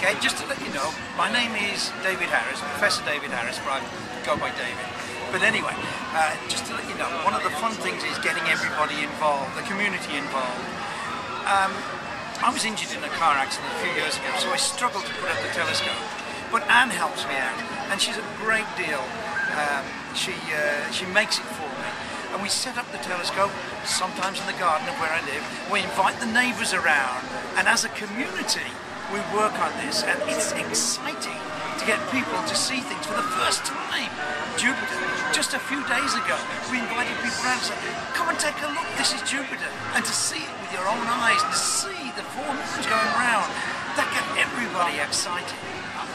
Okay, just to let you know, my name is David Harris, Professor David Harris, but I go by David. But anyway, just to let you know, one of the fun things is getting everybody involved, the community involved. I was injured in a car accident a few years ago, so I struggled to put up the telescope. But Anne helps me out, and she's a great deal. She makes it for me. And we set up the telescope, sometimes in the garden of where I live. We invite the neighbours around, and as a community, we work on this, and it's exciting to get people to see things for the first time. Jupiter, just a few days ago, we invited people around and said, come and take a look, this is Jupiter. And to see it with your own eyes, to see the four moons going round, that got everybody excited.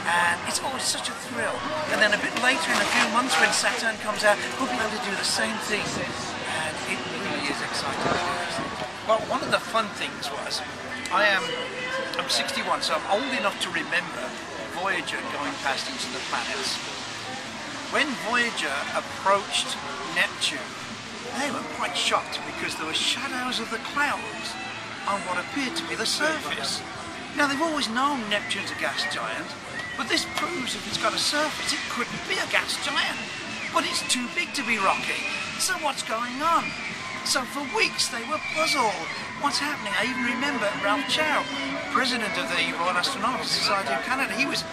And it's always such a thrill. And then a bit later, in a few months, when Saturn comes out, we'll be able to do the same thing. And it really is exciting to do this. Well, one of the fun things was, I'm 61, so I'm old enough to remember Voyager going past each of the planets. When Voyager approached Neptune, they were quite shocked because there were shadows of the clouds on what appeared to be the surface. Now, they've always known Neptune's a gas giant, but this proves if it's got a surface, it couldn't be a gas giant. But it's too big to be rocky. So what's going on? So for weeks they were puzzled. What's happening? I even remember Ralph Chow, president of the Royal Astronautical Society of Canada. He was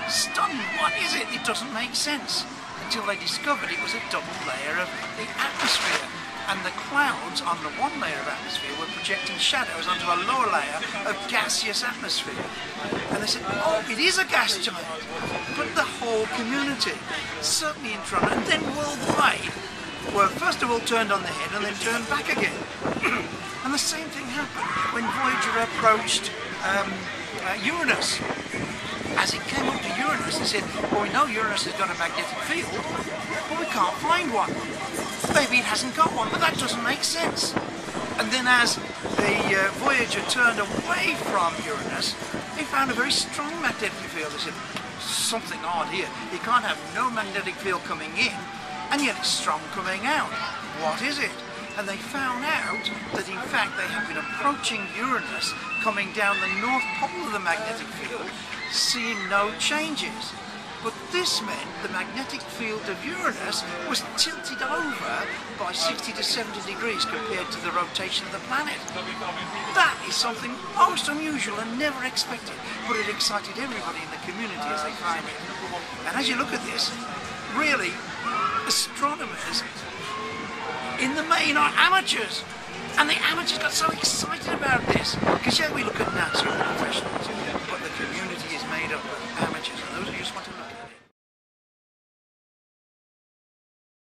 stunned. What is it? It doesn't make sense. Until they discovered it was a double layer of the atmosphere. And the clouds on the one layer of atmosphere were projecting shadows onto a lower layer of gaseous atmosphere. And they said, oh, it is a gas giant. But the whole community, certainly in Toronto, and then worldwide, were first of all turned on their head and then turned back again. And the same thing happened when Voyager approached Uranus. As it came up to Uranus, they said, well, we know Uranus has got a magnetic field, but we can't find one. Maybe it hasn't got one, but that doesn't make sense. And then as the Voyager turned away from Uranus, they found a very strong magnetic field. They said, something odd here. You can't have no magnetic field coming in, and yet it's strong coming out. What is it? And they found out that in fact they had been approaching Uranus, coming down the north pole of the magnetic field, seeing no changes. But this meant the magnetic field of Uranus was tilted over by 60 to 70 degrees compared to the rotation of the planet. That is something most unusual and never expected, but it excited everybody in the community as they find it. And as you look at this, really, astronomers in the main are amateurs, and the amateurs got so excited about this because yeah, we look at NASA